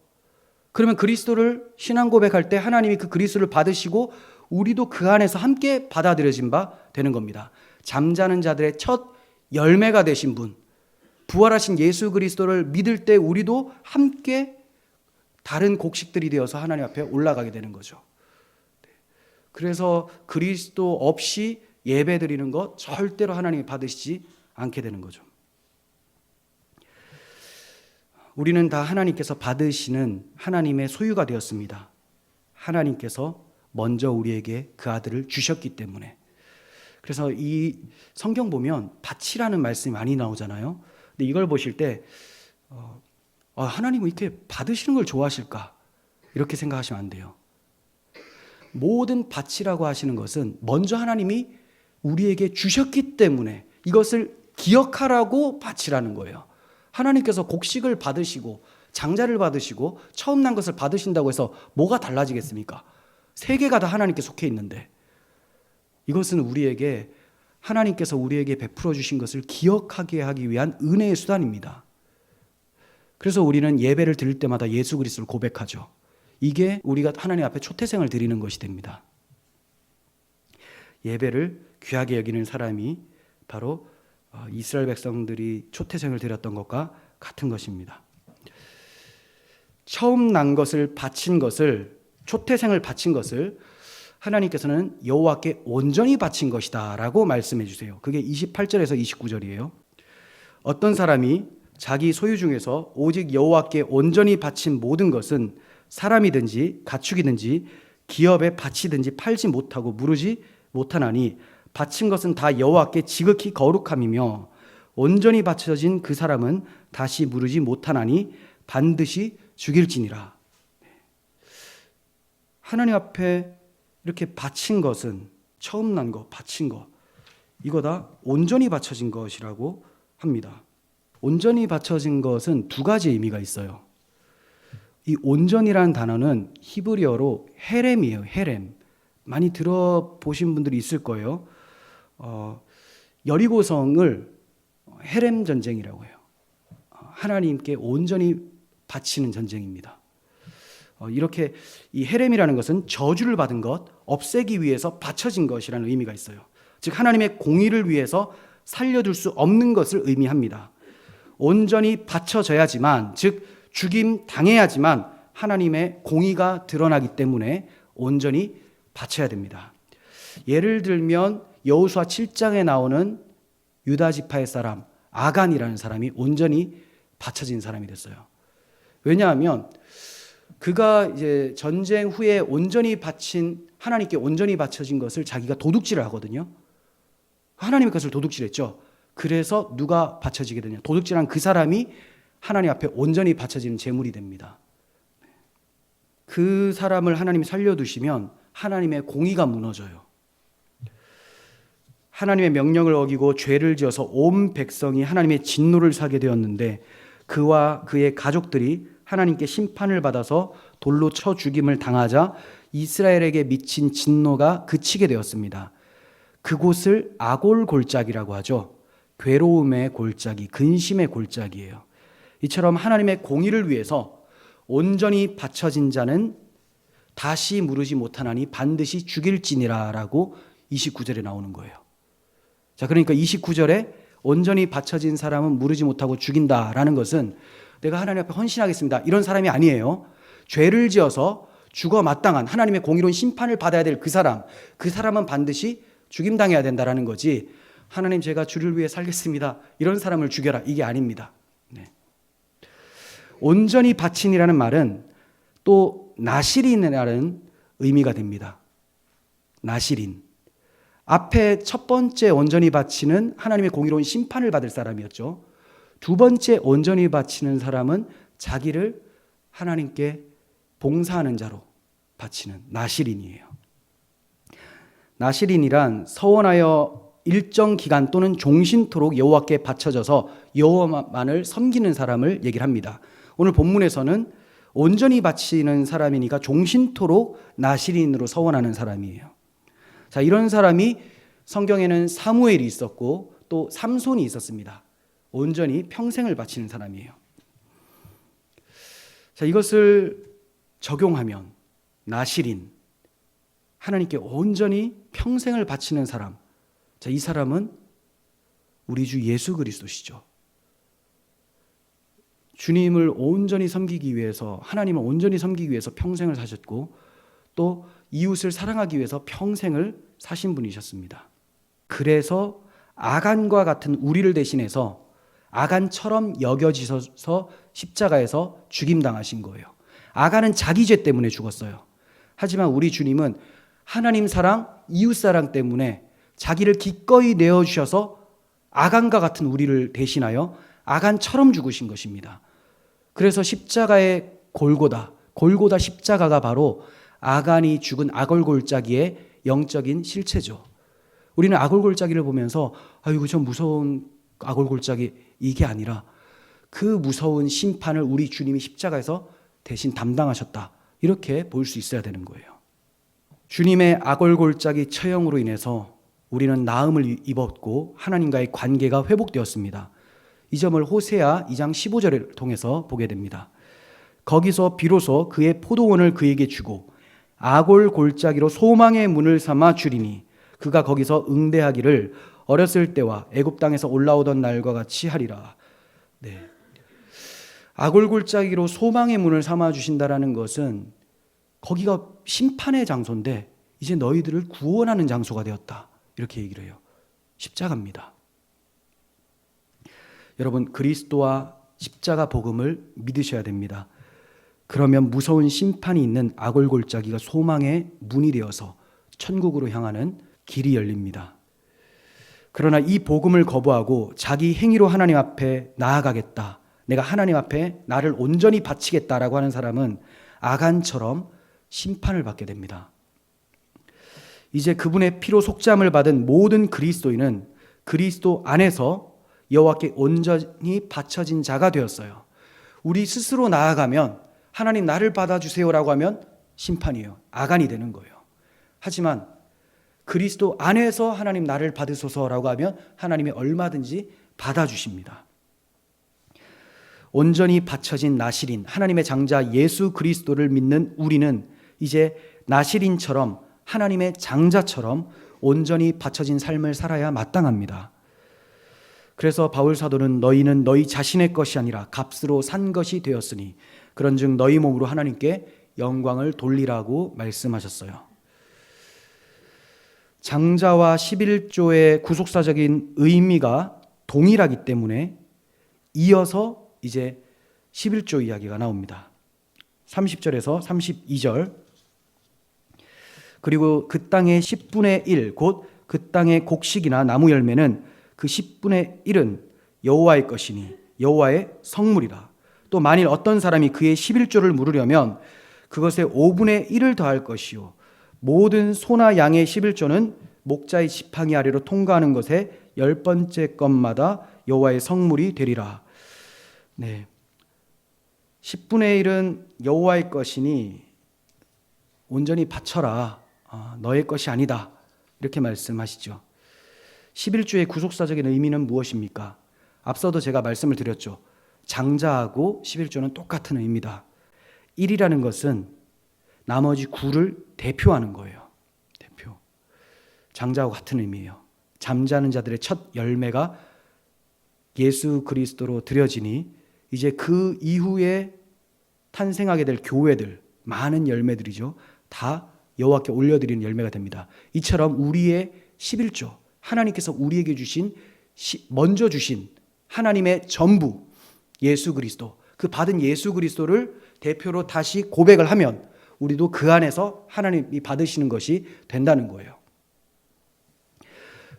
그러면 그리스도를 신앙 고백할 때 하나님이 그 그리스도를 받으시고 우리도 그 안에서 함께 받아들여진 바 되는 겁니다. 잠자는 자들의 첫 열매가 되신 분, 부활하신 예수 그리스도를 믿을 때 우리도 함께 다른 곡식들이 되어서 하나님 앞에 올라가게 되는 거죠. 그래서 그리스도 없이 예배 드리는 거 절대로 하나님이 받으시지 않게 되는 거죠. 우리는 다 하나님께서 받으시는 하나님의 소유가 되었습니다. 하나님께서 먼저 우리에게 그 아들을 주셨기 때문에. 그래서 이 성경 보면 밭이라는 말씀이 많이 나오잖아요. 근데 이걸 보실 때 하나님은 이렇게 받으시는 걸 좋아하실까? 이렇게 생각하시면 안 돼요. 모든 밭이라고 하시는 것은 먼저 하나님이 우리에게 주셨기 때문에 이것을 기억하라고 밭이라는 거예요. 하나님께서 곡식을 받으시고 장자를 받으시고 처음 난 것을 받으신다고 해서 뭐가 달라지겠습니까? 세 개가 다 하나님께 속해 있는데, 이것은 우리에게 하나님께서 우리에게 베풀어 주신 것을 기억하게 하기 위한 은혜의 수단입니다. 그래서 우리는 예배를 드릴 때마다 예수 그리스도를 고백하죠. 이게 우리가 하나님 앞에 초태생을 드리는 것이 됩니다. 예배를 귀하게 여기는 사람이 바로 이스라엘 백성들이 초태생을 드렸던 것과 같은 것입니다. 처음 난 것을 바친 것을, 초태생을 바친 것을 하나님께서는 여호와께 온전히 바친 것이다 라고 말씀해 주세요. 그게 28절에서 29절이에요. 어떤 사람이 자기 소유 중에서 오직 여호와께 온전히 바친 모든 것은 사람이든지 가축이든지 기업에 바치든지 팔지 못하고 무르지 못하나니 바친 것은 다 여호와께 지극히 거룩함이며 온전히 바쳐진 그 사람은 다시 무르지 못하나니 반드시 죽일지니라. 하나님 앞에 이렇게 바친 것은, 처음 난 거, 바친 거, 이거 다 온전히 바쳐진 것이라고 합니다. 온전히 바쳐진 것은 두 가지 의미가 있어요. 이 온전이라는 단어는 히브리어로 헤렘이에요. 헤렘. 많이 들어보신 분들이 있을 거예요. 여리고성을 헤렘 전쟁이라고 해요. 하나님께 온전히 바치는 전쟁입니다. 이렇게 이 헤렘이라는 것은 저주를 받은 것, 없애기 위해서 바쳐진 것이라는 의미가 있어요. 즉 하나님의 공의를 위해서 살려둘 수 없는 것을 의미합니다. 온전히 바쳐져야지만, 즉 죽임 당해야지만 하나님의 공의가 드러나기 때문에 온전히 바쳐야 됩니다. 예를 들면 여호수아 7장에 나오는 유다 지파의 사람 아간이라는 사람이 온전히 바쳐진 사람이 됐어요. 왜냐하면 그가 이제 전쟁 후에 온전히 바친, 하나님께 온전히 바쳐진 것을 자기가 도둑질을 하거든요. 하나님의 것을 도둑질했죠. 그래서 누가 바쳐지게 되냐? 도둑질한 그 사람이 하나님 앞에 온전히 바쳐지는 제물이 됩니다. 그 사람을 하나님이 살려두시면 하나님의 공의가 무너져요. 하나님의 명령을 어기고 죄를 지어서 온 백성이 하나님의 진노를 사게 되었는데 그와 그의 가족들이 하나님께 심판을 받아서 돌로 쳐 죽임을 당하자 이스라엘에게 미친 진노가 그치게 되었습니다. 그곳을 아골 골짜기라고 하죠. 괴로움의 골짜기, 근심의 골짜기예요. 이처럼 하나님의 공의를 위해서 온전히 바쳐진 자는 다시 무르지 못하나니 반드시 죽일지니라 라고 29절에 나오는 거예요. 자, 그러니까 29절에 온전히 바쳐진 사람은 무르지 못하고 죽인다라는 것은 내가 하나님 앞에 헌신하겠습니다, 이런 사람이 아니에요. 죄를 지어서 죽어 마땅한 하나님의 공의로운 심판을 받아야 될 그 사람은 반드시 죽임당해야 된다라는 거지, 하나님 제가 주를 위해 살겠습니다, 이런 사람을 죽여라, 이게 아닙니다. 네. 온전히 바친이라는 말은 또 나실인이라는 의미가 됩니다. 나실인. 앞에 첫 번째 온전히 바치는 하나님의 공의로운 심판을 받을 사람이었죠. 두 번째 온전히 바치는 사람은 자기를 하나님께 봉사하는 자로 바치는 나실인이에요. 나실인이란 서원하여 일정 기간 또는 종신토록 여호와께 바쳐져서 여호와만을 섬기는 사람을 얘기를 합니다. 오늘 본문에서는 온전히 바치는 사람이니까 종신토록 나실인으로 서원하는 사람이에요. 자, 이런 사람이 성경에는 사무엘이 있었고 또 삼손이 있었습니다. 온전히 평생을 바치는 사람이에요. 자, 이것을 적용하면 나실인, 하나님께 온전히 평생을 바치는 사람, 자, 이 사람은 우리 주 예수 그리스도시죠. 주님을 온전히 섬기기 위해서, 하나님을 온전히 섬기기 위해서 평생을 사셨고 또 이웃을 사랑하기 위해서 평생을 사신 분이셨습니다. 그래서 아간과 같은 우리를 대신해서 아간처럼 여겨지셔서 십자가에서 죽임당하신 거예요. 아간은 자기 죄 때문에 죽었어요. 하지만 우리 주님은 하나님 사랑, 이웃 사랑 때문에 자기를 기꺼이 내어주셔서 아간과 같은 우리를 대신하여 아간처럼 죽으신 것입니다. 그래서 십자가의 골고다 십자가가 바로 아간이 죽은 아골골짜기의 영적인 실체죠. 우리는 아골골짜기를 보면서 아이고 저 무서운 아골골짜기, 이게 아니라 그 무서운 심판을 우리 주님이 십자가에서 대신 담당하셨다, 이렇게 볼 수 있어야 되는 거예요. 주님의 아골골짜기 처형으로 인해서 우리는 나음을 입었고 하나님과의 관계가 회복되었습니다. 이 점을 호세아 2장 15절을 통해서 보게 됩니다. 거기서 비로소 그의 포도원을 그에게 주고 아골골짜기로 소망의 문을 삼아 주리니 그가 거기서 응대하기를 어렸을 때와 애굽 땅에서 올라오던 날과 같이 하리라. 네. 아골골짜기로 소망의 문을 삼아 주신다라는 것은 거기가 심판의 장소인데 이제 너희들을 구원하는 장소가 되었다, 이렇게 얘기를 해요. 십자가입니다. 여러분, 그리스도와 십자가 복음을 믿으셔야 됩니다. 그러면 무서운 심판이 있는 아골골짜기가 소망의 문이 되어서 천국으로 향하는 길이 열립니다. 그러나 이 복음을 거부하고 자기 행위로 하나님 앞에 나아가겠다, 내가 하나님 앞에 나를 온전히 바치겠다라고 하는 사람은 아간처럼 심판을 받게 됩니다. 이제 그분의 피로 속죄함을 받은 모든 그리스도인은 그리스도 안에서 여호와께 온전히 바쳐진 자가 되었어요. 우리 스스로 나아가면 하나님 나를 받아주세요라고 하면 심판이에요. 아간이 되는 거예요. 하지만 그리스도 안에서 하나님 나를 받으소서라고 하면 하나님이 얼마든지 받아주십니다. 온전히 바쳐진 나실인 하나님의 장자 예수 그리스도를 믿는 우리는 이제 나실인처럼 하나님의 장자처럼 온전히 바쳐진 삶을 살아야 마땅합니다. 그래서 바울 사도는 너희는 너희 자신의 것이 아니라 값으로 산 것이 되었으니 그런즉 너희 몸으로 하나님께 영광을 돌리라고 말씀하셨어요. 장자와 11조의 구속사적인 의미가 동일하기 때문에 이어서 이제 11조 이야기가 나옵니다. 30절에서 32절. 그리고 그 땅의 10분의 1, 곧 그 땅의 곡식이나 나무 열매는 그 10분의 1은 여호와의 것이니 여호와의 성물이라. 또 만일 어떤 사람이 그의 11조를 물으려면 그것에 5분의 1을 더할 것이요 모든 소나 양의 11조는 목자의 지팡이 아래로 통과하는 것에 10번째 것마다 여호와의 성물이 되리라. 네, 10분의 1은 여호와의 것이니 온전히 바쳐라, 너의 것이 아니다, 이렇게 말씀하시죠. 11조의 구속사적인 의미는 무엇입니까? 앞서도 제가 말씀을 드렸죠. 장자하고 11조는 똑같은 의미다. 1이라는 것은 나머지 9를 대표하는 거예요. 대표. 장자하고 같은 의미예요. 잠자는 자들의 첫 열매가 예수 그리스도로 드려지니 이제 그 이후에 탄생하게 될 교회들, 많은 열매들이죠. 다 여호와께 올려드리는 열매가 됩니다. 이처럼 우리의 11조, 하나님께서 우리에게 주신 먼저 주신 하나님의 전부 예수 그리스도, 그 받은 예수 그리스도를 대표로 다시 고백을 하면 우리도 그 안에서 하나님이 받으시는 것이 된다는 거예요.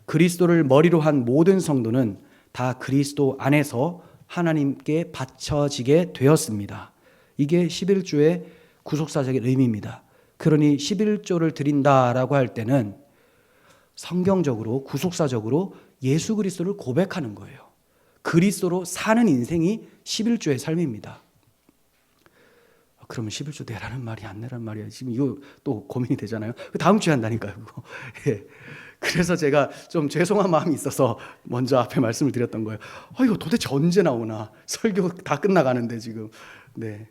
그리스도를 머리로 한 모든 성도는 다 그리스도 안에서 하나님께 바쳐지게 되었습니다. 이게 11조의 구속사적인 의미입니다. 그러니 11조를 드린다라고 할 때는 성경적으로 구속사적으로 예수 그리스도를 고백하는 거예요. 그리스도로 사는 인생이 11조의 삶입니다. 그러면 11조 내라는 말이 안 내라는 말이야. 지금 이거 또 고민이 되잖아요. 다음 주에 한다니까요. 예. 그래서 제가 좀 죄송한 마음이 있어서 먼저 앞에 말씀을 드렸던 거예요. 이거 도대체 언제 나오나. 설교 다 끝나가는데 지금. 네.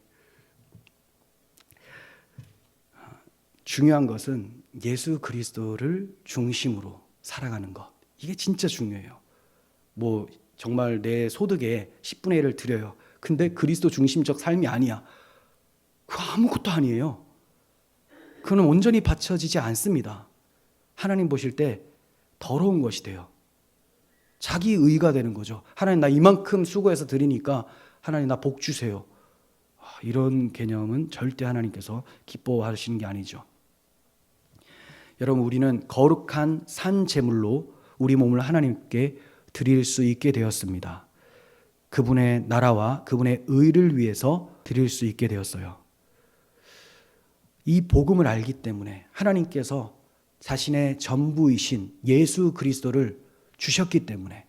중요한 것은 예수 그리스도를 중심으로 살아가는 것. 이게 진짜 중요해요. 뭐 정말 내 소득의 10분의 1을 드려요. 근데 그리스도 중심적 삶이 아니야. 그거 아무것도 아니에요. 그건 온전히 바쳐지지 않습니다. 하나님 보실 때 더러운 것이 돼요. 자기 의가 되는 거죠. 하나님 나 이만큼 수고해서 드리니까 하나님 나 복 주세요. 이런 개념은 절대 하나님께서 기뻐하시는 게 아니죠. 여러분, 우리는 거룩한 산 제물로 우리 몸을 하나님께 드릴 수 있게 되었습니다. 그분의 나라와 그분의 의를 위해서 드릴 수 있게 되었어요. 이 복음을 알기 때문에 하나님께서 자신의 전부이신 예수 그리스도를 주셨기 때문에,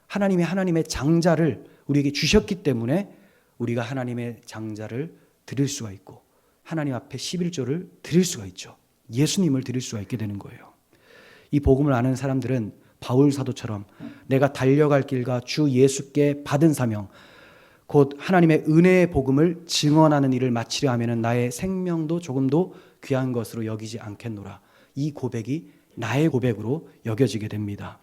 하나님의 장자를 우리에게 주셨기 때문에 우리가 하나님의 장자를 드릴 수가 있고 하나님 앞에 11조를 드릴 수가 있죠. 예수님을 드릴 수가 있게 되는 거예요. 이 복음을 아는 사람들은 바울 사도처럼 내가 달려갈 길과 주 예수께 받은 사명, 곧 하나님의 은혜의 복음을 증언하는 일을 마치려 하면 나의 생명도 조금도 귀한 것으로 여기지 않겠노라. 이 고백이 나의 고백으로 여겨지게 됩니다.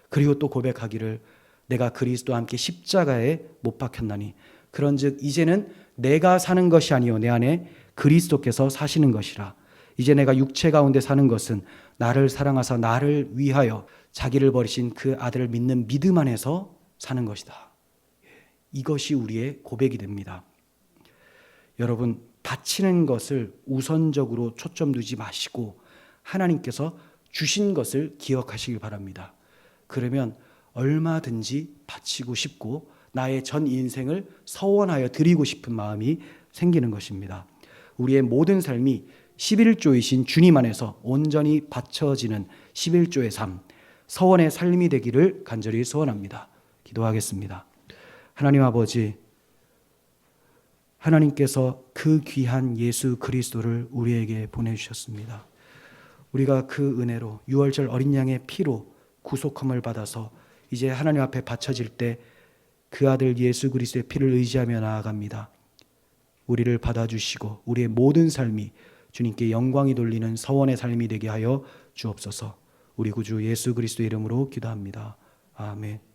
그리고 또 고백하기를 내가 그리스도와 함께 십자가에 못 박혔나니 그런즉 이제는 내가 사는 것이 아니요 내 안에 그리스도께서 사시는 것이라. 이제 내가 육체 가운데 사는 것은 나를 사랑하사 나를 위하여 자기를 버리신 그 아들을 믿는 믿음 안에서 사는 것이다. 이것이 우리의 고백이 됩니다. 여러분, 바치는 것을 우선적으로 초점 두지 마시고 하나님께서 주신 것을 기억하시길 바랍니다. 그러면 얼마든지 바치고 싶고 나의 전 인생을 서원하여 드리고 싶은 마음이 생기는 것입니다. 우리의 모든 삶이 11조이신 주님 안에서 온전히 바쳐지는 11조의 삶, 서원의 삶이 되기를 간절히 소원합니다. 기도하겠습니다. 하나님 아버지, 하나님께서 그 귀한 예수 그리스도를 우리에게 보내주셨습니다. 우리가 그 은혜로 6월절 어린 양의 피로 구속함을 받아서 이제 하나님 앞에 바쳐질 때 그 아들 예수 그리스도의 피를 의지하며 나아갑니다. 우리를 받아주시고 우리의 모든 삶이 주님께 영광이 돌리는 서원의 삶이 되게 하여 주옵소서. 우리 구주 예수 그리스도의 이름으로 기도합니다. 아멘.